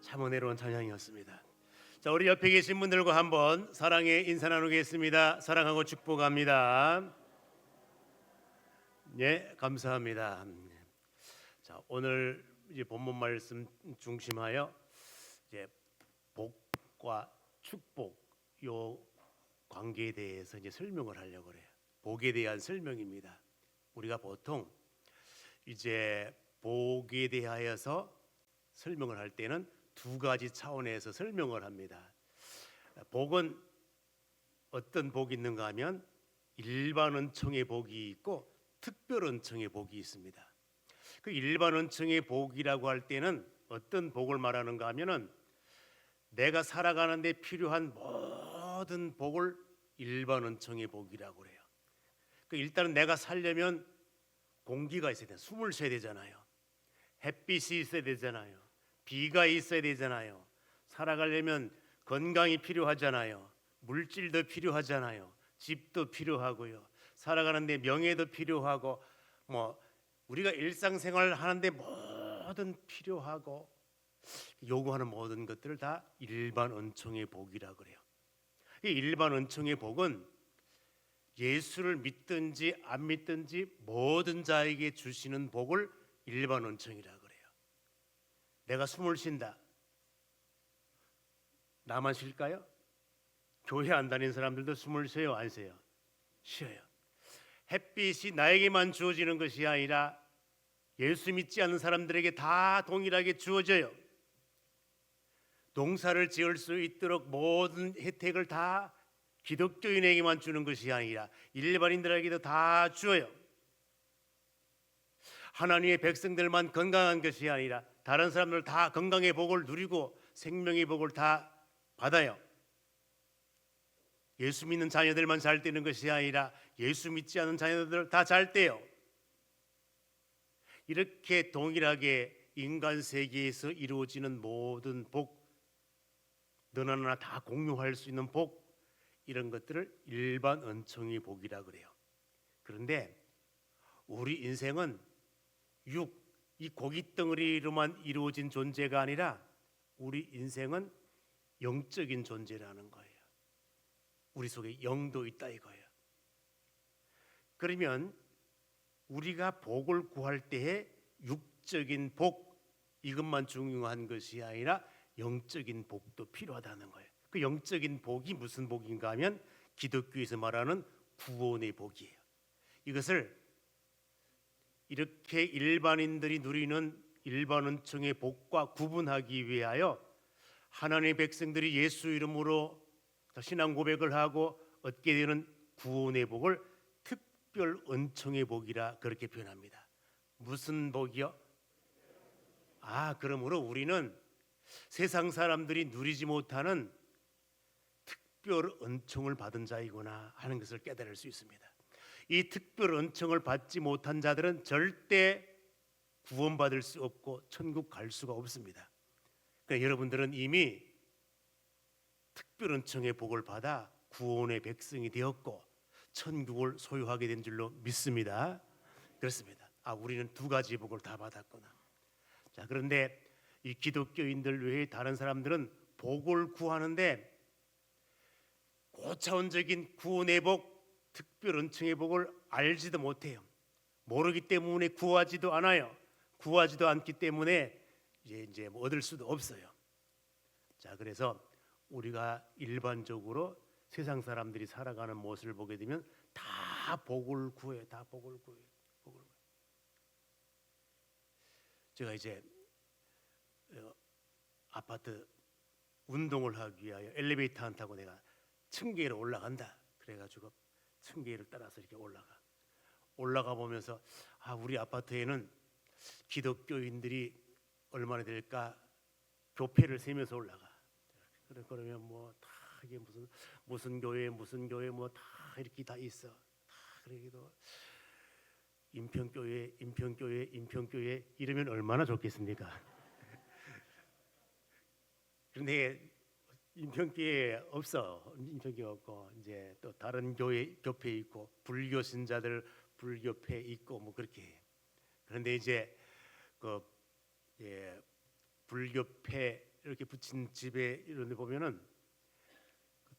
참 은혜로운 찬양이었습니다. 자, 우리 옆에 계신 분들과 한번 사랑의 인사 나누겠습니다. 사랑하고 축복합니다. 네, 감사합니다. 자, 오늘 이제 본문 말씀 중심하여 이제 복과 축복 요 관계에 대해서 이제 설명을 하려고 그래요. 복에 대한 설명입니다. 우리가 보통 이제 복에 대하여서 설명을 할 때는 두 가지 차원에서 설명을 합니다. 복은 어떤 복이 있는가 하면 일반 은총의 복이 있고 특별 은총의 복이 있습니다. 그 일반 은총의 복이라고 할 때는 어떤 복을 말하는가 하면은 내가 살아가는데 필요한 모든 복을 일반 은총의 복이라고 그래요. 그 일단은 내가 살려면 공기가 있어야 돼. 숨을 쉬어야 되잖아요. 햇빛이 있어야 되잖아요. 비가 있어야 되잖아요. 살아가려면 건강이 필요하잖아요. 물질도 필요하잖아요. 집도 필요하고요. 살아가는데 명예도 필요하고 뭐 우리가 일상생활 하는데 모든 필요하고 요구하는 모든 것들을 다 일반 은총의 복이라 그래요. 이 일반 은총의 복은 예수를 믿든지 안 믿든지 모든 자에게 주시는 복을 일반 은총이라 그래요. 내가 숨을 쉰다. 나만 쉴까요? 교회 안 다니는 사람들도 숨을 쉬어요, 안 쉬어요? 쉬어요. 햇빛이 나에게만 주어지는 것이 아니라 예수 믿지 않는 사람들에게 다 동일하게 주어져요. 농사를 지을 수 있도록 모든 혜택을 다 기독교인에게만 주는 것이 아니라 일반인들에게도 다 주어요. 하나님의 백성들만 건강한 것이 아니라 다른 사람들 다 건강의 복을 누리고 생명의 복을 다 받아요. 예수 믿는 자녀들만 잘 되는 것이 아니라 예수 믿지 않는 자녀들 다 잘 돼요. 이렇게 동일하게 인간 세계에서 이루어지는 모든 복, 너나 나나 다 공유할 수 있는 복, 이런 것들을 일반 은총의 복이라 그래요. 그런데 우리 인생은 이 고깃덩어리로만 이루어진 존재가 아니라 우리 인생은 영적인 존재라는 거예요. 우리 속에 영도 있다 이거예요. 그러면 우리가 복을 구할 때에 육적인 복 이것만 중요한 것이 아니라 영적인 복도 필요하다는 거예요. 그 영적인 복이 무슨 복인가 하면 기독교에서 말하는 구원의 복이에요. 이것을 이렇게 일반인들이 누리는 일반 은총의 복과 구분하기 위하여 하나님의 백성들이 예수 이름으로 신앙 고백을 하고 얻게 되는 구원의 복을 특별 은총의 복이라 그렇게 표현합니다. 무슨 복이요? 그러므로 우리는 세상 사람들이 누리지 못하는 특별 은총을 받은 자이구나 하는 것을 깨달을 수 있습니다. 이 특별 은총을 받지 못한 자들은 절대 구원받을 수 없고 천국 갈 수가 없습니다. 그러니까 여러분들은 이미 특별 은총의 복을 받아 구원의 백성이 되었고 천국을 소유하게 된 줄로 믿습니다. 그렇습니다. 우리는 두 가지 복을 다 받았구나. 자, 그런데 이 기독교인들 외에 다른 사람들은 복을 구하는데 고차원적인 구원의 복, 특별 은총의 복을 알지도 못해요. 모르기 때문에 구하지도 않아요. 구하지도 않기 때문에 이제 얻을 수도 없어요. 자, 그래서 우리가 일반적으로 세상 사람들이 살아가는 모습을 보게 되면 다 복을 구해요. 다 복을 구해요. 복을 구해요. 제가 이제 아파트 운동을 하기 위하여 엘리베이터 안 타고 내가 층계로 올라간다. 그래가지고 층계를 따라서 이렇게 올라가 보면서 우리 아파트에는 기독교인들이 얼마나 될까 교패를 세면서 올라가. 그러면 뭐 다 이게 무슨 교회 뭐 다 이렇게 다 있어. 다 그러기도 인평교회 이러면 얼마나 좋겠습니까? 그런데 인평교회 없어. 인평교회 없고 이제 또 다른 교회 있고 불교 신자들 불교회 있고 뭐 그렇게 해요. 그런데 이제 불교회 이렇게 붙인 집에 이런 데 보면은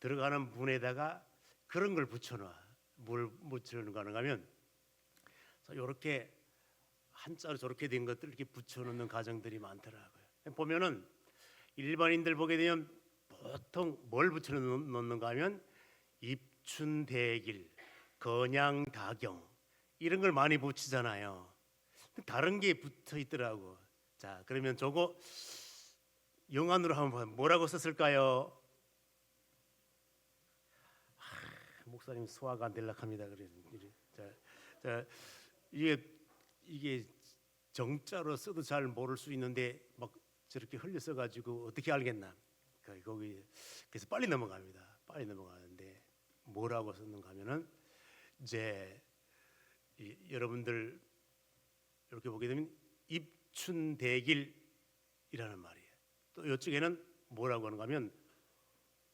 들어가는 문에다가 그런 걸 붙여놔. 뭘 붙여놓는가 하면 이렇게 한자로 저렇게 된 것들 이렇게 붙여놓는 가정들이 많더라고요. 보면은 일반인들 보게 되면 보통 뭘 붙여놓는가 하면 입춘대길, 건양다경 이런 걸 많이 붙이잖아요. 다른 게 붙어 있더라고. 자, 그러면 저거 영안으로 한번 뭐라고 썼을까요? 목사님 소화가 안 될락 합니다. 자, 이게 정자로 써도 잘 모를 수 있는데 막 저렇게 흘려 써가지고 어떻게 알겠나? 거기 그래서 빨리 넘어갑니다. 빨리 넘어가는데 뭐라고 썼는가 하면은 이제 여러분들 이렇게 보게 되면 입춘대길이라는 말이에요. 또 이쪽에는 뭐라고 하는가 하면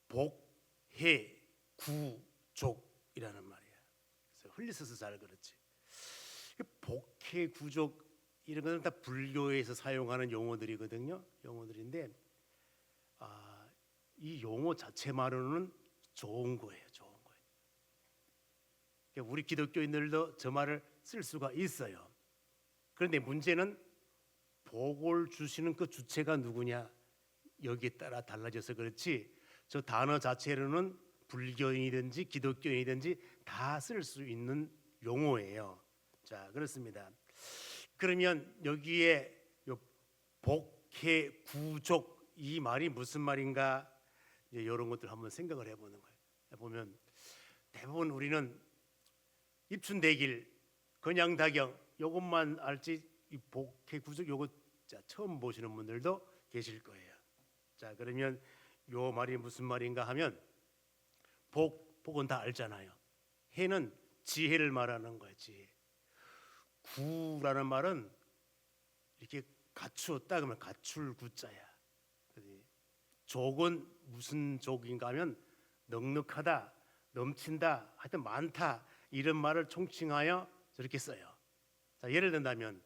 복해구족이라는 말이에요. 그래서 흘려서서 잘 그렇지. 복해구족 이런 것은 다 불교에서 사용하는 용어들이거든요. 용어들인데 이 용어 자체만으로는 좋은 거예요. 좋은 거예요. 그러니까 우리 기독교인들도 저 말을 쓸 수가 있어요. 그런데 문제는 복을 주시는 그 주체가 누구냐 여기에 따라 달라져서 그렇지 저 단어 자체로는 불교인이든지 기독교인이든지 다 쓸 수 있는 용어예요. 자, 그렇습니다. 그러면 여기에 복해구족 이 말이 무슨 말인가 이제 이런 것들 한번 생각을 해보는 거예요. 보면 대부분 우리는 입춘대길, 건양다경 이것만 알지 이 복해구족 요거 처음 보시는 분들도 계실 거예요. 자, 그러면 요 말이 무슨 말인가 하면 복은 다 알잖아요. 해는 지혜를 말하는 거예요. 지혜. 구라는 말은 이렇게 갖추었다 그러면 갖출 구자야. 족은 무슨 족인가 하면 넉넉하다, 넘친다, 하여튼 많다 이런 말을 총칭하여 저렇게 써요. 자, 예를 든다면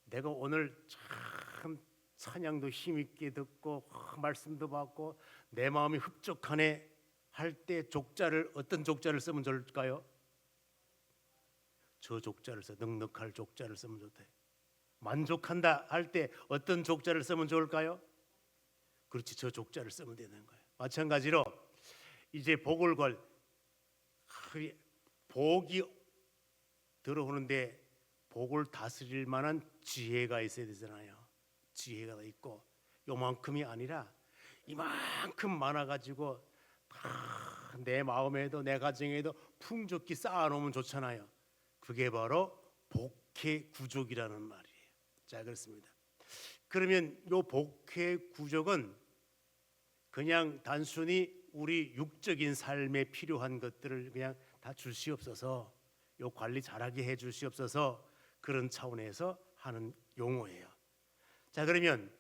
내가 오늘 참 찬양도 힘있게 듣고 말씀도 받고 내 마음이 흡족하네 할 때 족자를 어떤 족자를 쓰면 좋을까요? 저 족자를 써. 넉넉할 족자를 쓰면 좋대. 만족한다 할 때 어떤 족자를 쓰면 좋을까요? 그렇지, 저 족자를 쓰면 되는 거예요. 마찬가지로 이제 복을 걸 복이 들어오는데 복을 다스릴 만한 지혜가 있어야 되잖아요. 지혜가 있고 요만큼이 아니라 이만큼 많아가지고 내 마음에도 내 가정에도 풍족히 쌓아놓으면 좋잖아요. 그게 바로 복해구족이라는 말이에요. 자, 그렇습니다. 그러면 요 복해구족은 그냥 단순히 우리 육적인 삶에 필요한 것들을 그냥 다 주시옵소서, 요 관리 잘하게 해 주시옵소서 그런 차원에서 하는 용어예요. 자, 그러면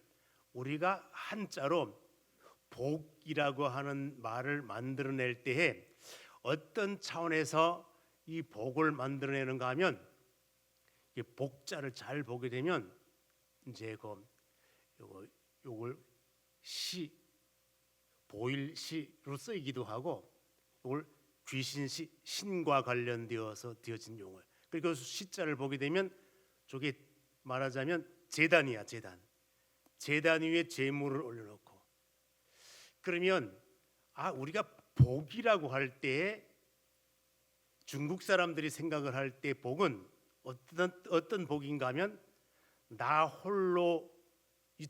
우리가 한자로 복이라고 하는 말을 만들어낼 때에 어떤 차원에서 이 복을 만들어내는가 하면 이 복자를 잘 보게 되면 이제 요걸 시 보일시로 쓰이기도 하고 이걸 귀신시 신과 관련되어서 되어진 용어예요. 그리고 시자를 보게 되면 저게 말하자면 제단이야. 제단 위에 제물을 올려놓고 그러면 우리가 복이라고 할 때 중국 사람들이 생각을 할 때 복은 어떤 복인가 하면 나 홀로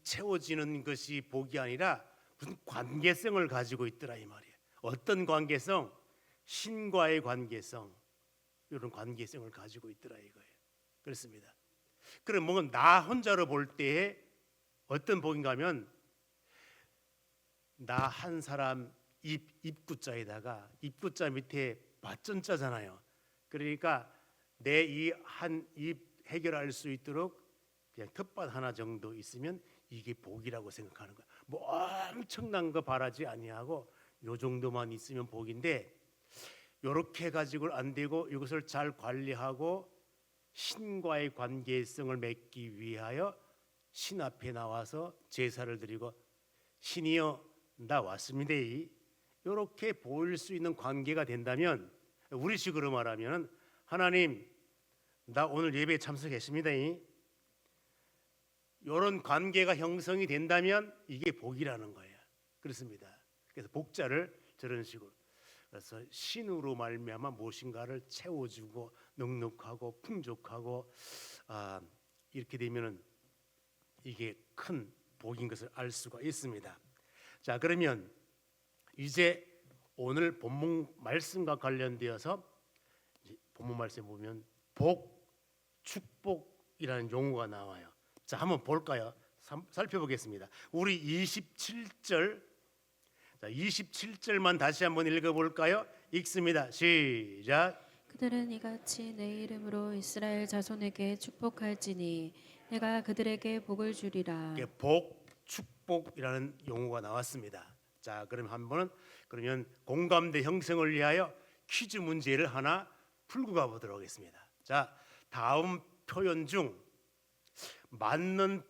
채워지는 것이 복이 아니라 무슨 관계성을 가지고 있더라 이 말이에요. 어떤 관계성? 신과의 관계성, 이런 관계성을 가지고 있더라 이거예요. 그렇습니다. 그럼 뭔가 나 혼자로 볼 때에 어떤 복인가 하면 나 한 사람 입구자에다가 입구자 밑에 밭전자잖아요. 그러니까 내 이 한 입 해결할 수 있도록 그냥 텃밭 하나 정도 있으면 이게 복이라고 생각하는 거야. 뭐 엄청난 거 바라지 아니하고 요 정도만 있으면 복인데 요렇게 가지고는 안 되고 이것을 잘 관리하고 신과의 관계성을 맺기 위하여 신 앞에 나와서 제사를 드리고 신이여 나 왔습니다. 이렇게 보일 수 있는 관계가 된다면, 우리식으로 말하면 하나님 나 오늘 예배에 참석했습니다. 이런 관계가 형성이 된다면 이게 복이라는 거예요. 그렇습니다. 그래서 복자를 저런 식으로, 그래서 신으로 말미암아 무엇인가를 채워주고 넉넉하고 풍족하고 이렇게 되면은 이게 큰 복인 것을 알 수가 있습니다. 자, 그러면 이제 오늘 본문 말씀과 관련되어서 본문 말씀 보면 복, 축복이라는 용어가 나와요. 자, 한번 볼까요? 살펴보겠습니다. 우리 27절, 자, 27절만 다시 한번 읽어볼까요? 읽습니다. 시작. 그들은 이같이 내 이름으로 이스라엘 자손에게 축복할지니 내가 그들에게 복을 주리라. 이게 복, 축복이라는 용어가 나왔습니다. 자, 그러면 공감대 형성을 위하여 퀴즈 문제를 하나 풀고 가보도록 하겠습니다. 자, 다음 표현 중 맞는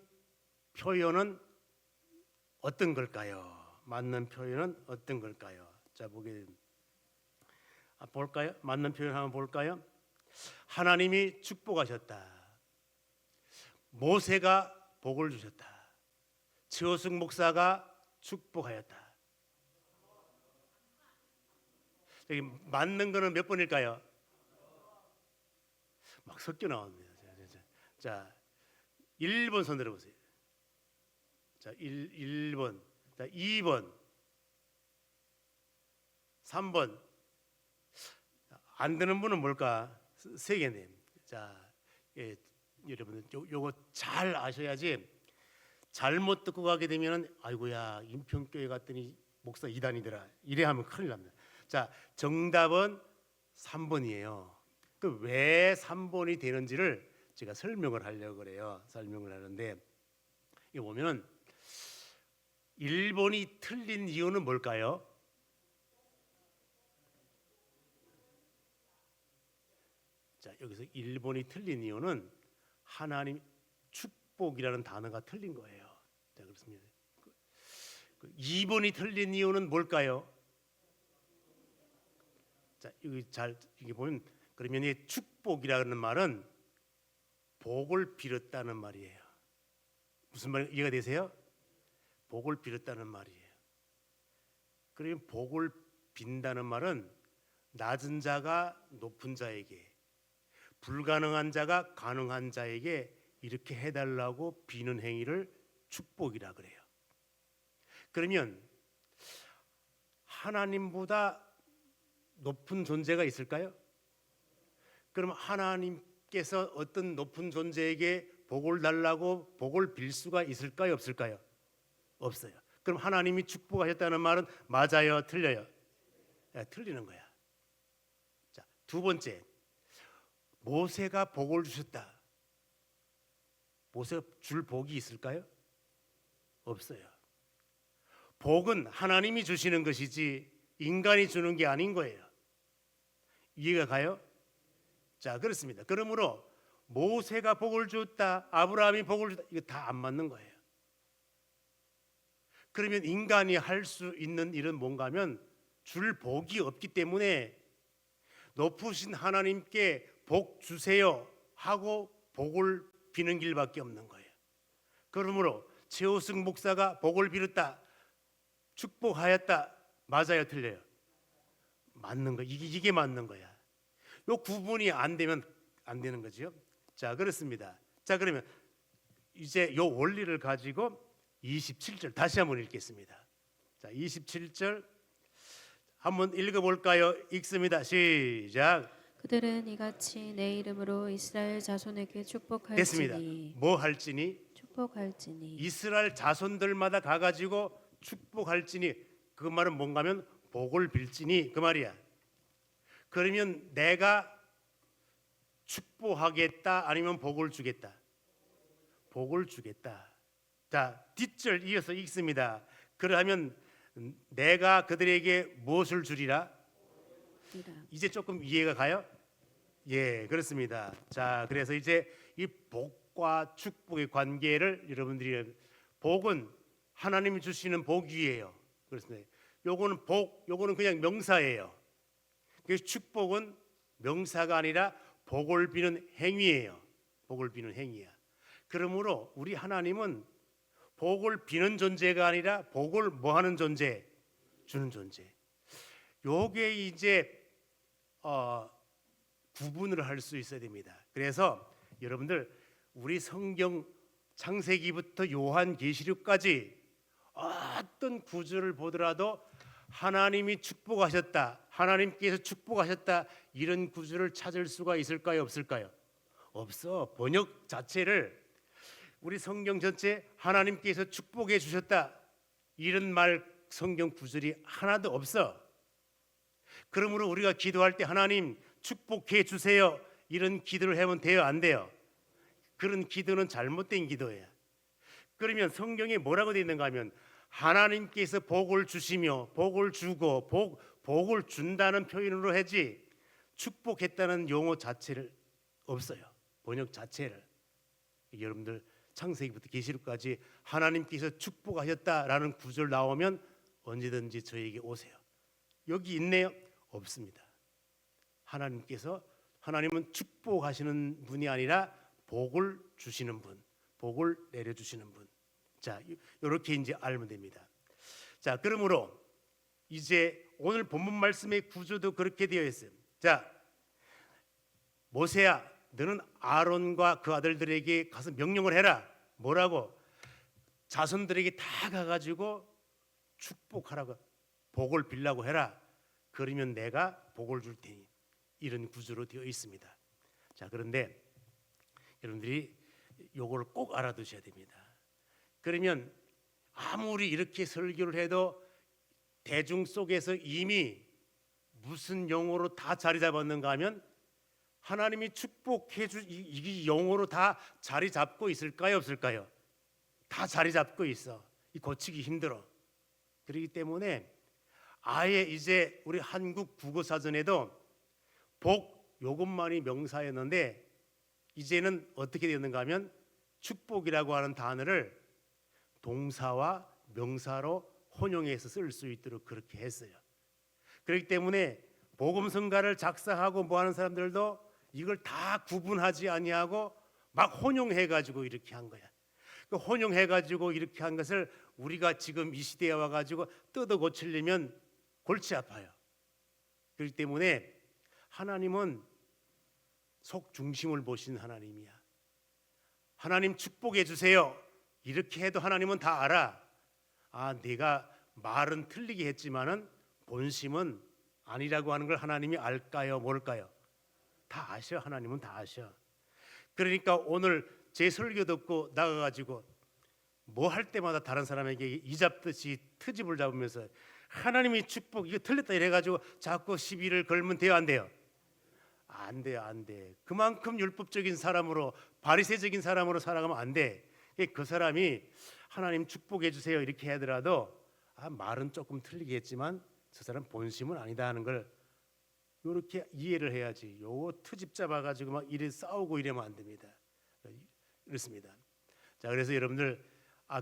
표현은 어떤 걸까요? 맞는 표현은 어떤 걸까요? 자, 볼까요? 맞는 표현 한번 볼까요? 하나님이 축복하셨다. 모세가 복을 주셨다. 최호승 목사가 축복하였다. 여기 맞는 거는 몇 번일까요? 막 섞여 나옵니다. 자, 1번 손 들어보세요. 자, 1번. 자, 2번. 3번. 안 되는 분은 뭘까? 세 개네. 자, 여러분들 요거 잘 아셔야지. 잘못 듣고 가게 되면은 아이고야 인평교회 갔더니 목사 이단이더라 이래 하면 큰일 납니다. 자, 정답은 3번이에요. 그 왜 3번이 되는지를 제가 설명을 하려고 그래요. 설명을 하는데 이 보면은 1번이 틀린 이유는 뭘까요? 자, 여기서 1번이 틀린 이유는 하나님 축복이라는 단어가 틀린 거예요. 자, 그렇습니다. 2번이 틀린 이유는 뭘까요? 자, 이게 보면 그러면 이 축복이라는 말은 복을 빌었다는 말이에요. 무슨 말 이해가 되세요? 복을 빌었다는 말이에요. 그러면 복을 빈다는 말은 낮은 자가 높은 자에게, 불가능한 자가 가능한 자에게 이렇게 해달라고 비는 행위를 축복이라 그래요. 그러면 하나님보다 높은 존재가 있을까요? 그럼 하나님께서 어떤 높은 존재에게 복을 달라고 복을 빌 수가 있을까요? 없을까요? 없어요. 그럼 하나님이 축복하셨다는 말은 맞아요? 틀려요? 네, 틀리는 거야. 자, 두 번째, 모세가 복을 주셨다. 모세가 줄 복이 있을까요? 없어요. 복은 하나님이 주시는 것이지 인간이 주는 게 아닌 거예요. 이해가 가요? 자, 그렇습니다. 그러므로 모세가 복을 줬다, 아브라함이 복을 줬다, 이거 다 안 맞는 거예요. 그러면 인간이 할 수 있는 일은 뭔가 하면 줄 복이 없기 때문에 높으신 하나님께 복 주세요 하고 복을 비는 길밖에 없는 거예요. 그러므로 최호승 목사가 복을 빌었다, 축복하였다, 맞아요, 틀려요? 맞는 거. 이게 맞는 거야. 요 구분이 안 되면 안 되는 거죠. 자, 그렇습니다. 자, 그러면 이제 요 원리를 가지고 27절 다시 한번 읽겠습니다. 자, 27절 한번 읽어볼까요? 읽습니다. 시작. 그들은 이같이 내 이름으로 이스라엘 자손에게 축복할지니. 됐습니다. 뭐 할지니? 축복할지니. 이스라엘 자손들마다 가가지고 축복할지니, 그 말은 뭔가 하면 복을 빌지니 그 말이야. 그러면 내가 축복하겠다 아니면 복을 주겠다? 복을 주겠다. 자, 뒷절 이어서 읽습니다. 그러면 내가 그들에게 무엇을 주리라? 이제 조금 이해가 가요? 예, 그렇습니다. 자, 그래서 이제 이 복 복과 축복의 관계를 여러분들이 복은 하나님이 주시는 복이에요. 그렇습니다. 요거는 복, 요거는 그냥 명사예요. 그래서 축복은 명사가 아니라 복을 비는 행위예요. 복을 비는 행위야. 그러므로 우리 하나님은 복을 비는 존재가 아니라 복을 뭐 하는 존재? 주는 존재. 요게 이제 구분을 할 수 있어야 됩니다. 그래서 여러분들 우리 성경 창세기부터 요한계시록까지 어떤 구절을 보더라도 하나님이 축복하셨다, 하나님께서 축복하셨다 이런 구절을 찾을 수가 있을까요? 없을까요? 없어. 번역 자체를 우리 성경 전체 하나님께서 축복해 주셨다 이런 말 성경 구절이 하나도 없어. 그러므로 우리가 기도할 때 하나님 축복해 주세요 이런 기도를 하면 돼요, 안 돼요? 그런 기도는 잘못된 기도예요. 그러면 성경에 뭐라고 되어 있는가 하면 하나님께서 복을 주시며 복을 주고 복을 준다는 표현으로 하지 축복했다는 용어 자체를 없어요. 번역 자체를. 여러분들 창세기부터 계시록까지 하나님께서 축복하셨다라는 구절 나오면 언제든지 저에게 오세요. 여기 있네요? 없습니다. 하나님은 축복하시는 분이 아니라 복을 주시는 분, 복을 내려주시는 분. 자, 이렇게 이제 알면 됩니다. 자, 그러므로 이제 오늘 본문 말씀의 구조도 그렇게 되어 있어요. 자, 모세야, 너는 아론과 그 아들들에게 가서 명령을 해라. 뭐라고? 자손들에게 다 가가지고 축복하라고, 복을 빌라고 해라. 그러면 내가 복을 줄 테니. 이런 구조로 되어 있습니다. 자, 그런데 여러분들이 요걸 꼭 알아두셔야 됩니다. 그러면 아무리 이렇게 설교를 해도 대중 속에서 이미 무슨 용어로 다 자리 잡았는가 하면 하나님이 축복해 이 용어로 다 자리 잡고 있을까요, 없을까요? 다 자리 잡고 있어. 이 고치기 힘들어. 그렇기 때문에 아예 이제 우리 한국 국어사전에도 복 요것만이 명사였는데 이제는 어떻게 되었는가 하면 축복이라고 하는 단어를 동사와 명사로 혼용해서 쓸 수 있도록 그렇게 했어요. 그렇기 때문에 복음성가를 작성하고 뭐 하는 사람들도 이걸 다 구분하지 아니하고 막 혼용해 가지고 이렇게 한 거야. 그 혼용해 가지고 이렇게 한 것을 우리가 지금 이 시대에 와 가지고 뜯어 고치려면 골치 아파요. 그렇기 때문에 하나님은 속 중심을 보신 하나님이야. 하나님 축복해 주세요. 이렇게 해도 하나님은 다 알아. 아, 내가 말은 틀리게 했지만은 본심은 아니라고 하는 걸 하나님이 알까요? 뭘까요? 다 아셔. 하나님은 다 아셔. 그러니까 오늘 제 설교 듣고 나가가지고 뭐 할 때마다 다른 사람에게 이 잡듯이 트집을 잡으면서 하나님이 축복 이거 틀렸다 이래가지고 자꾸 시비를 걸면 돼요, 안 돼요? 안 돼요, 안 돼. 그만큼 율법적인 사람으로 바리새적인 사람으로 살아가면 안 돼. 그 사람이 하나님 축복해 주세요 이렇게 하더라도 말은 조금 틀리게 했지만 저 사람 본심은 아니다 하는 걸 이렇게 이해를 해야지. 요 트집 잡아가지고 막 이래 싸우고 이러면 안 됩니다. 그렇습니다. 자, 그래서 여러분들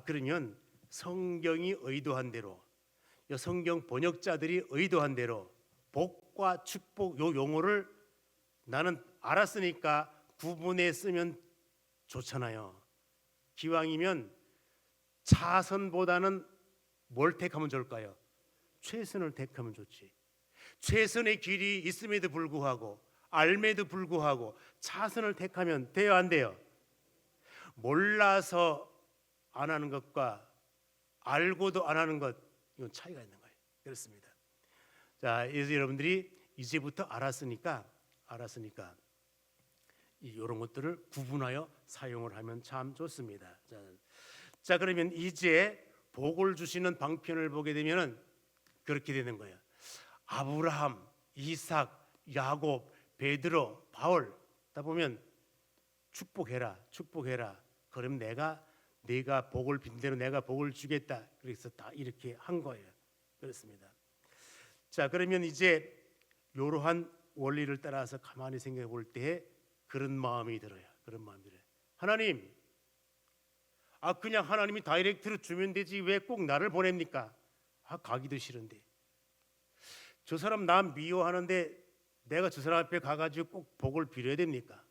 그러면 성경이 의도한 대로, 성경 번역자들이 의도한 대로 복과 축복 요 용어를 나는 알았으니까 구분해 쓰면 좋잖아요. 기왕이면 차선보다는 뭘 택하면 좋을까요? 최선을 택하면 좋지. 최선의 길이 있음에도 불구하고 알매도 불구하고 차선을 택하면 돼요, 안 돼요? 몰라서 안 하는 것과 알고도 안 하는 것 이건 차이가 있는 거예요. 그렇습니다. 자, 그래서 여러분들이 이제부터 알았으니까 이런 것들을 구분하여 사용을 하면 참 좋습니다. 자, 그러면 이제 복을 주시는 방편을 보게 되면은 그렇게 되는 거예요. 아브라함, 이삭, 야곱, 베드로, 바울 다 보면 축복해라. 그럼 내가 복을 빈 대로 내가 복을 주겠다. 그래서 다 이렇게 한 거예요. 그렇습니다. 자, 그러면 이제 이러한 원리를 따라서 가만히 생각해 볼 때 그런 마음이 들어요. 하나님, 그냥 하나님이 다이렉트로 주면 되지 왜 꼭 나를 보냅니까? 가기도 싫은데. 저 사람 나 미워하는데 내가 저 사람 앞에 가가지고 꼭 복을 빌어야 됩니까?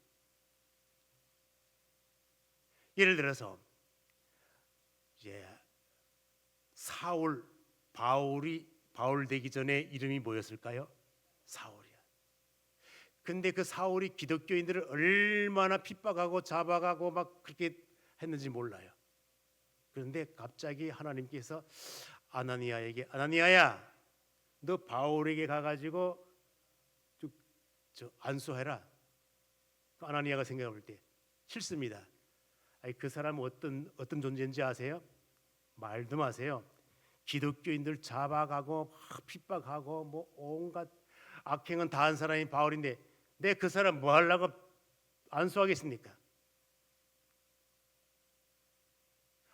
예를 들어서 이제 바울 되기 전에 이름이 뭐였을까요? 사울이야. 근데 그 사울이 기독교인들을 얼마나 핍박하고 잡아가고 막 그렇게 했는지 몰라요. 그런데 갑자기 하나님께서 아나니아에게, 아나니아야, 너 바울에게 가가지고 안수해라. 아나니아가 생각해 볼 때 싫습니다. 그 사람은 어떤 존재인지 아세요? 말도 마세요. 기독교인들 잡아가고 막 핍박하고 뭐 온갖 악행은 다 한 사람이 바울인데 내 그 사람 뭐 하려고 안수하겠습니까?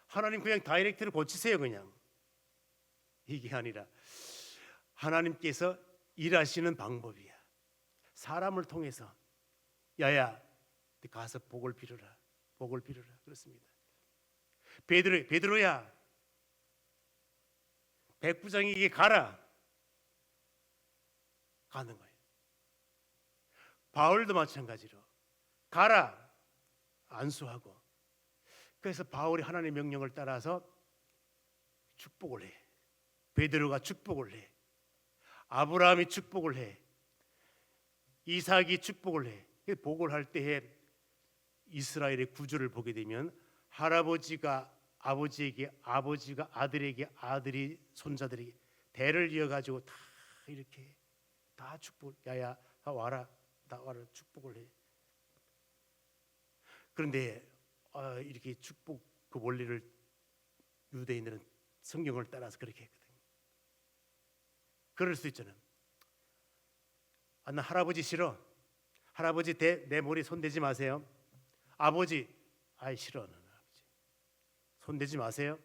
하나님 그냥 다이렉트로 고치세요. 그냥. 이게 아니라 하나님께서 일하시는 방법이야. 사람을 통해서 야야 가서 복을 빌어라. 복을 빌어라. 그렇습니다. 베드로야 백부장에게 가라. 가는 거예요. 바울도 마찬가지로 가라. 안수하고. 그래서 바울이 하나님의 명령을 따라서 축복을 해. 베드로가 축복을 해. 아브라함이 축복을 해. 이삭이 축복을 해. 복을 할 때에 이스라엘의 구조를 보게 되면 할아버지가 아버지에게, 아버지가 아들에게, 아들이 손자들에게 대를 이어가지고 다 이렇게 다 축복. 야야 다 와라, 다 와라 축복을 해. 그런데 이렇게 축복 그 원리를 유대인들은 성경을 따라서 그렇게 했거든요. 그럴 수 있잖아요. 나 할아버지 싫어. 할아버지 내 머리 손대지 마세요. 아버지, 싫어. 나는 아버지 손대지 마세요.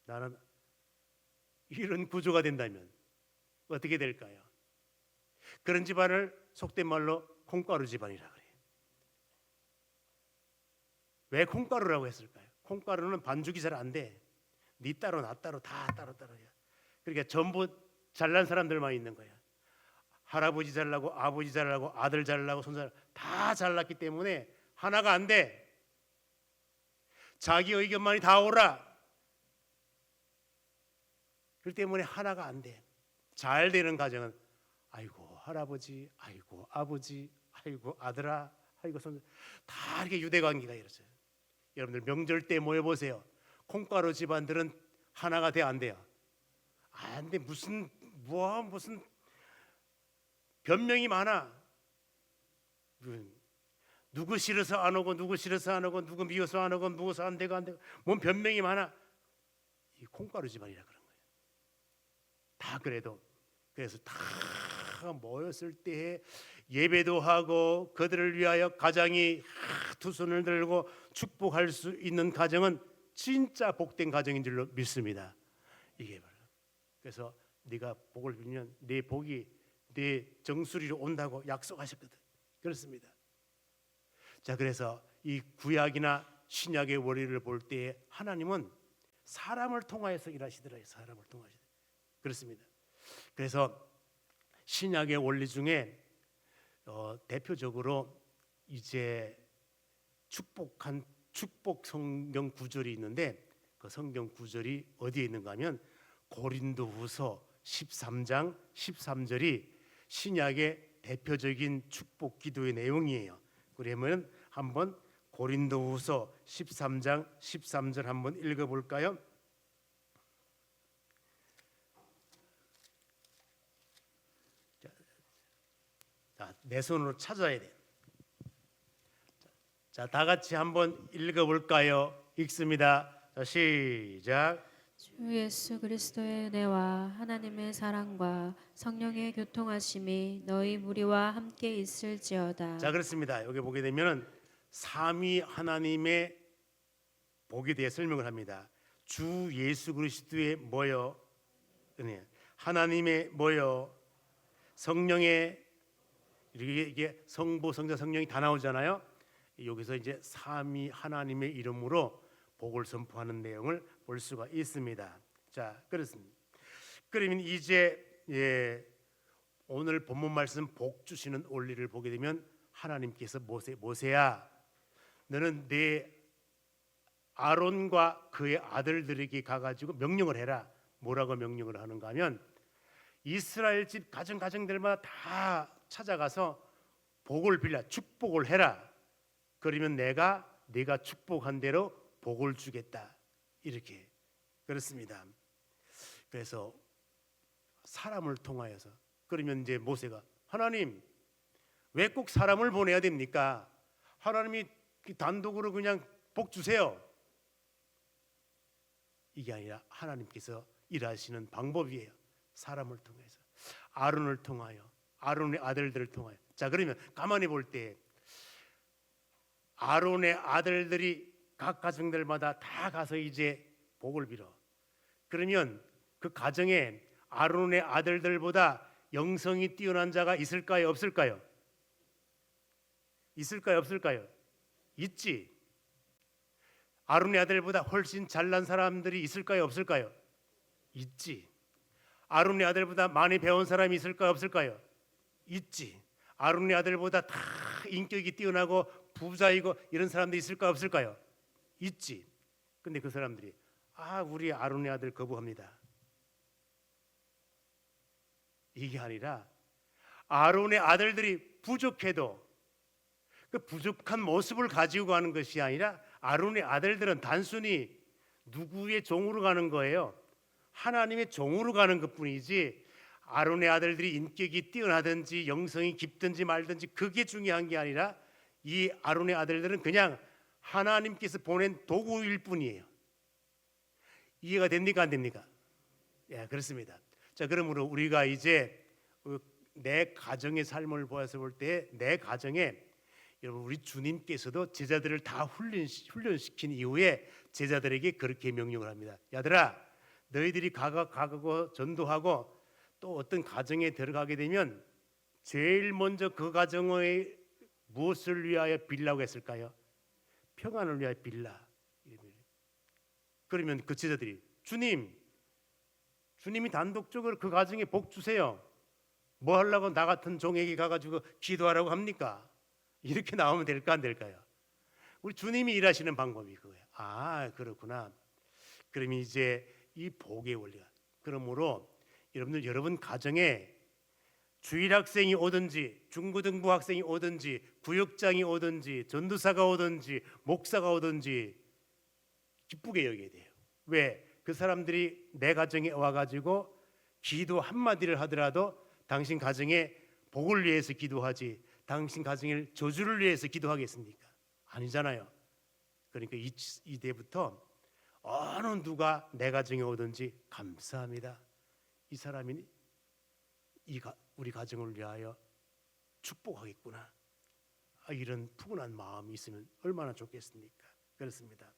나는 이런 구조가 된다면 어떻게 될까요? 그런 집안을 속된 말로 콩가루 집안이라 그래요. 왜 콩가루라고 했을까요? 콩가루는 반죽이 잘 안 돼. 니 따로 나 따로 다 따로야. 그러니까 전부 잘난 사람들만 있는 거야. 할아버지 잘나고 아버지 잘나고 아들 잘나고 손자 다 잘났기 때문에 하나가 안 돼. 자기 의견만이 다 옳아. 그렇기 때문에 하나가 안 돼. 잘 되는 가정은 아이고 할아버지, 아이고 아버지, 아이고 아들아, 아이고 손자 다 이렇게 유대 관계가 이렇죠. 여러분들 명절 때 모여 보세요. 콩가루 집안들은 하나가 돼 안 돼요? 안 돼. 무슨 변명이 많아. 누구 싫어서 안 오고 누구 싫어서 안 오고 누구 미워서 안 오고 누워서 안 되고 뭔 변명이 많아. 이 콩가루 집안이라 그런 거예요. 다 그래서 다 모였을 때 예배도 하고 그들을 위하여 가장이 두 손을 들고 축복할 수 있는 가정은 진짜 복된 가정인 줄로 믿습니다. 이게 바로. 그래서 네가 복을 빌면 내 복이 내 정수리로 온다고 약속하셨거든. 그렇습니다. 자, 그래서 이 구약이나 신약의 원리를 볼 때 하나님은 사람을 통하여서 일하시더라고요. 사람을 통하시더. 그렇습니다. 그래서 신약의 원리 중에 대표적으로 이제 축복 성경 구절이 있는데 그 성경 구절이 어디에 있는가 하면 고린도후서 13장 13절이 신약의 대표적인 축복 기도의 내용이에요. 그러면 한번 고린도후서 13장 13절 한번 읽어볼까요? 자, 내 손으로 찾아야 돼. 자, 다 같이 한번 읽어볼까요? 읽습니다. 자, 시작. 주 예수 그리스도의 은혜와 하나님의 사랑과 성령의 교통하심이 너희 무리와 함께 있을지어다. 자, 그렇습니다. 여기 보게 되면은 삼위 하나님의 복에 대해 설명을 합니다. 주 예수 그리스도의 뭐요? 은혜. 하나님의 뭐요? 성령의 이게 성부, 성자, 성령이 다 나오잖아요. 여기서 이제 삼위 하나님의 이름으로 복을 선포하는 내용을 볼 수가 있습니다. 자, 그렇습니다. 그러면 이제 오늘 본문 말씀 복 주시는 원리를 보게 되면 하나님께서 모세야 너는 내 아론과 그의 아들들에게 가가지고 명령을 해라. 뭐라고 명령을 하는가 하면 이스라엘 집 가정들마다 다 찾아가서 복을 빌라 축복을 해라. 그러면 내가 네가 축복한 대로 복을 주겠다. 이렇게 그렇습니다. 그래서 사람을 통하여서 그러면 이제 모세가 하나님 왜 꼭 사람을 보내야 됩니까? 하나님이 단독으로 그냥 복 주세요. 이게 아니라 하나님께서 일하시는 방법이에요. 사람을 통해서 아론을 통하여 아론의 아들들을 통하여. 자, 그러면 가만히 볼 때 아론의 아들들이 각 가정들마다 다 가서 이제 복을 빌어. 그러면 그 가정에 아론의 아들들보다 영성이 뛰어난 자가 있을까요? 없을까요? 있을까요? 없을까요? 있지. 아론의 아들보다 훨씬 잘난 사람들이 있을까요? 없을까요? 있지. 아론의 아들보다 많이 배운 사람이 있을까요? 없을까요? 있지. 아론의 아들보다 다 인격이 뛰어나고 부자이고 이런 사람들이 있을까요? 없을까요? 있지. 근데 그 사람들이 우리 아론의 아들 거부합니다. 이게 아니라 아론의 아들들이 부족해도 그 부족한 모습을 가지고 가는 것이 아니라 아론의 아들들은 단순히 누구의 종으로 가는 거예요? 하나님의 종으로 가는 것뿐이지 아론의 아들들이 인격이 뛰어나든지 영성이 깊든지 말든지 그게 중요한 게 아니라 이 아론의 아들들은 그냥 하나님께서 보낸 도구일 뿐이에요. 이해가 됩니까? 안 됩니까? 예, 그렇습니다. 자, 그러므로 우리가 이제 내 가정의 삶을 보아서 볼 때 내 가정에 여러분 우리 주님께서도 제자들을 다 훈련시킨 이후에 제자들에게 그렇게 명령을 합니다. 야들아, 너희들이 가고 전도하고 또 어떤 가정에 들어가게 되면 제일 먼저 그 가정의 무엇을 위하여 빌라고 했을까요? 평안을 위하여 빌라. 그러면 그 제자들이 주님이 단독적으로 그 가정에 복 주세요. 뭐 하려고 나 같은 종에게 가가지고 기도하라고 합니까? 이렇게 나오면 될까 안 될까요? 우리 주님이 일하시는 방법이 그거예요. 그렇구나. 그러면 이제 이 복의 원리가 그러므로 여러분 가정에 주일학생이 오든지 중고등부 학생이 오든지 구역장이 오든지 전도사가 오든지 목사가 오든지 기쁘게 여겨야 돼요. 왜? 그 사람들이 내 가정에 와가지고 기도 한마디를 하더라도 당신 가정에 복을 위해서 기도하지 당신 가정의 저주를 위해서 기도하겠습니까? 아니잖아요. 그러니까 이때부터 어느 누가 내 가정에 오든지 감사합니다. 이 사람이 우리 가정을 위하여 축복하겠구나. 이런 푸근한 마음이 있으면 얼마나 좋겠습니까? 그렇습니다.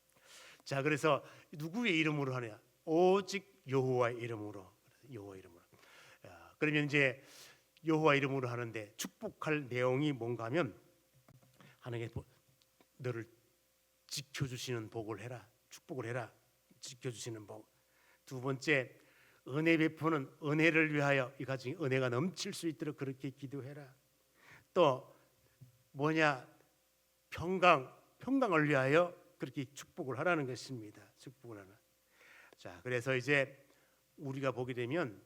자, 그래서 누구의 이름으로 하냐? 오직 여호와의 이름으로. 여호와 이름으로. 그러면 이제 여호와 이름으로 하는데 축복할 내용이 뭔가 하면 하나님께 너를 지켜주시는 복을 해라. 축복을 해라. 지켜주시는 복. 두 번째, 은혜 베푸는 은혜를 위하여 이 가정에 은혜가 넘칠 수 있도록 그렇게 기도해라. 또 뭐냐? 평강을 위하여 그렇게 축복을 하라는 것입니다. 축복을 하라. 자, 그래서 이제 우리가 보게 되면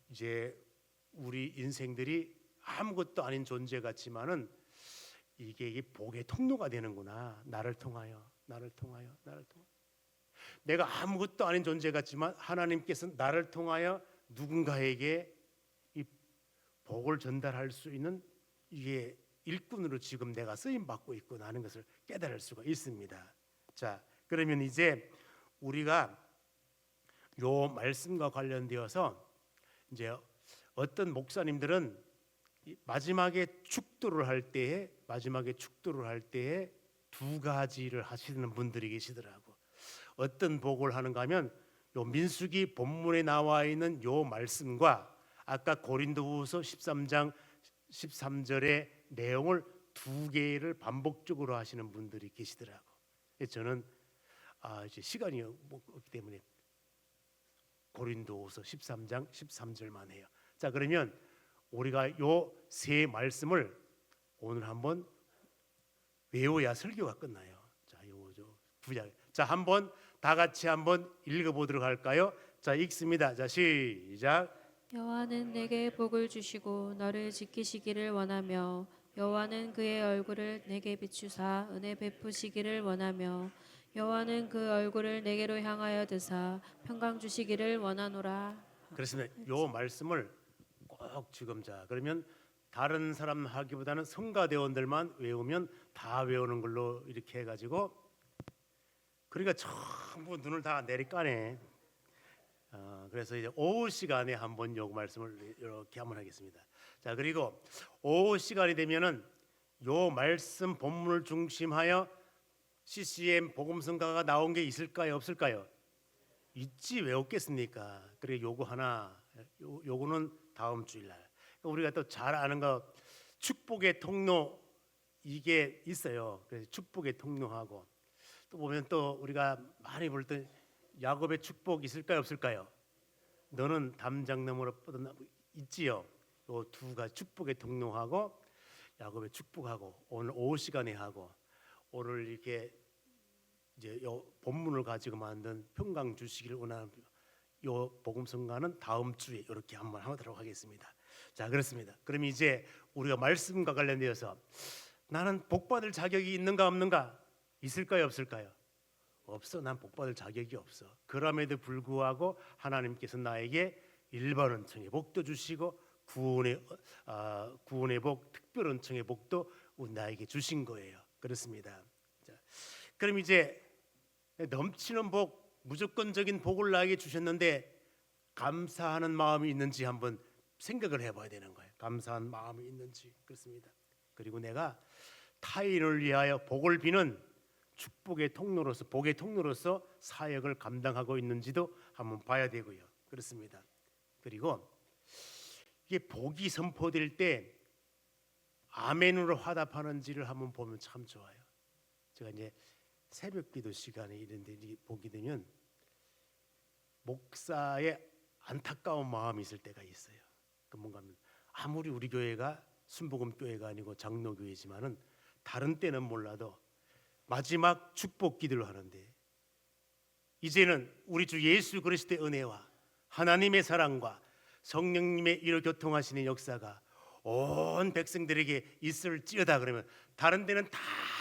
이제 우리 인생들이 아무것도 아닌 존재 같지만은 이게 복의 통로가 되는구나. 나를 통하여. 내가 아무것도 아닌 존재 같지만 하나님께서 나를 통하여 누군가에게 이 복을 전달할 수 있는 이게 일꾼으로 지금 내가 쓰임 받고 있구나 하는 것을 깨달을 수가 있습니다. 자, 그러면 이제 우리가 요 말씀과 관련되어서 이제 어떤 목사님들은 마지막에 축도를 할 때에 두 가지를 하시는 분들이 계시더라고. 어떤 복을 하는가 하면 요 민수기 본문에 나와 있는 요 말씀과 아까 고린도후서 13장 13절의 내용을 두 개를 반복적으로 하시는 분들이 계시더라고. 그래서 저는 이제 시간이 없기 때문에 고린도후서 13장 13절만 해요. 자, 그러면 우리가 요 세 말씀을 오늘 한번 외워야 설교가 끝나요. 자, 요저 구약. 자, 한번 다 같이 한번 읽어보도록 할까요? 자, 읽습니다. 자, 시작. 여호와는 내게 복을 주시고 너를 지키시기를 원하며 여호와는 그의 얼굴을 내게 비추사 은혜 베푸시기를 원하며 여호와는 그 얼굴을 내게로 향하여 드사 평강 주시기를 원하노라. 그렇습니다. 요 말씀을 꼭 지금 자 그러면 다른 사람 하기보다는 성가대원들만 외우면 다 외우는 걸로 이렇게 해가지고 그러니까 전부 눈을 다 내리까네. 그래서 이제 오후 시간에 한번 요 말씀을 이렇게 한번 하겠습니다. 자, 그리고 오후 시간이 되면은 요 말씀 본문을 중심하여 CCM 복음성가가 나온 게 있을까요, 없을까요? 있지, 왜 없겠습니까? 그래 요거 하나, 요거는 다음 주일날. 우리가 또 잘 아는 거 축복의 통로 이게 있어요. 그래서 축복의 통로하고 또 보면 또 우리가 많이 볼 때 야곱의 축복 있을까요, 없을까요? 너는 담장 너머로 뻗어나 있지요. 요 두 가지 축복의 통로하고 야곱의 축복하고 오늘 오후 시간에 하고 오늘 이렇게 이제 요 본문을 가지고 만든 평강 주시기를 원하는 요 복음성가는 다음 주에 이렇게 한번 하도록 하겠습니다. 자, 그렇습니다. 그럼 이제 우리가 말씀과 관련되어서 나는 복받을 자격이 있는가 없는가? 있을까요, 없을까요? 없어. 난 복받을 자격이 없어. 그럼에도 불구하고 하나님께서 나에게 일반 은총의 복도 주시고 구원의 복, 특별 은총의 복도 나에게 주신 거예요. 그렇습니다. 자, 그럼 이제 넘치는 복, 무조건적인 복을 나에게 주셨는데 감사하는 마음이 있는지 한번 생각을 해봐야 되는 거예요. 감사한 마음이 있는지. 그렇습니다. 그리고 내가 타인을 위하여 복을 비는 축복의 통로로서 복의 통로로서 사역을 감당하고 있는지도 한번 봐야 되고요. 그렇습니다. 그리고 이게 복이 선포될 때 아멘으로 화답하는지를 한번 보면 참 좋아요. 제가 이제 새벽기도 시간에 이런데 보게 되면 목사의 안타까운 마음이 있을 때가 있어요. 그 뭔가 하면 아무리 우리 교회가 순복음 교회가 아니고 장로교회지만은 다른 때는 몰라도 마지막 축복 기도를 하는데 이제는 우리 주 예수 그리스도의 은혜와 하나님의 사랑과 성령님의 이로 교통하시는 역사가 온 백성들에게 있을지어다 그러면 다른 데는 다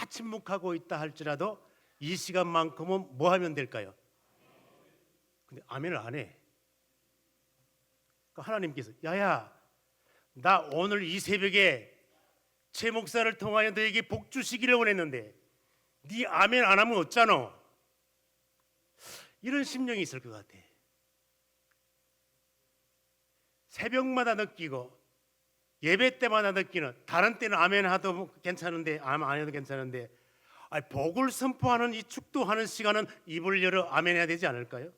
침묵하고 있다 할지라도 이 시간만큼은 뭐 하면 될까요? 근데 아멘을 안 해. 그러니까 하나님께서 야야 나 오늘 이 새벽에 최 목사를 통하여 너에게 복 주시기를 원했는데 네 아멘 안 하면 어쩌노? 이런 심령이 있을 것 같아. 새벽마다 느끼고 예배 때마다 느끼는 다른 때는 아멘 하도 괜찮은데 아멘 안 해도 괜찮은데 복을 선포하는 이 축도하는 시간은 입을 열어 아멘 해야 되지 않을까요?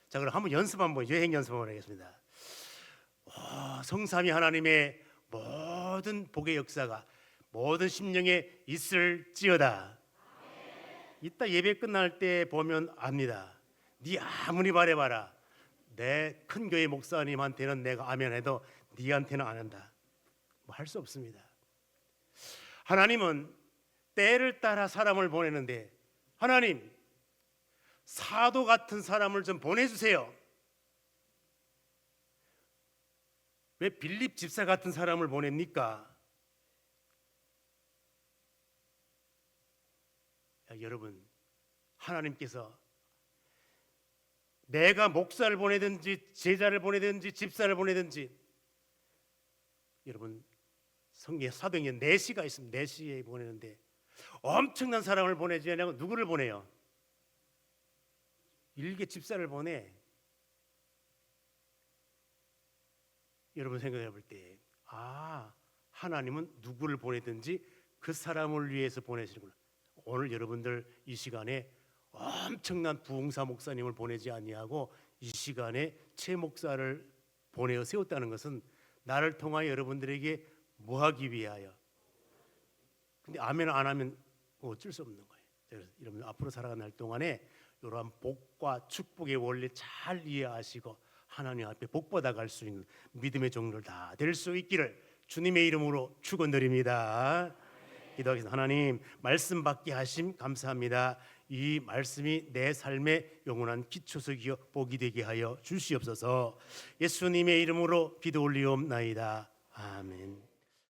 자, 그럼 한번 여행 연습 한번 하겠습니다. 성삼위 하나님의 모든 복의 역사가 모든 심령에 있을지어다. 이따 예배 끝날 때 보면 압니다. 네 아무리 말해봐라. 내 큰 교회 목사님한테는 내가 아멘 해도 네한테는 안 한다. 뭐 할 수 없습니다. 하나님은 때를 따라 사람을 보내는데 하나님 사도 같은 사람을 좀 보내주세요. 왜 빌립 집사 같은 사람을 보냅니까? 여러분 하나님께서 내가 목사를 보내든지 제자를 보내든지 집사를 보내든지 여러분 성경 사도행전 4시가 있습니다. 4시에 보내는데 엄청난 사람을 보내지 않고 누구를 보내요? 일개 집사를 보내. 여러분 생각해 볼 때 하나님은 누구를 보내든지 그 사람을 위해서 보내시는구나. 오늘 여러분들 이 시간에 엄청난 부흥사 목사님을 보내지 아니하고 이 시간에 최 목사를 보내어 세웠다는 것은 나를 통하여 여러분들에게 뭐 하기 위하여? 근데 아멘 안 하면 어쩔 수 없는 거예요. 그래서 여러분 앞으로 살아가는 날 동안에 이러한 복과 축복의 원리 잘 이해하시고 하나님 앞에 복받아 갈 수 있는 믿음의 종들 다 될 수 있기를 주님의 이름으로 축원드립니다. 기도하겠습니다. 하나님 말씀 받게 하심 감사합니다. 이 말씀이 내 삶의 영원한 기초석이요 복이 되게 하여 주시옵소서. 예수님의 이름으로 기도 올리옵나이다. 아멘.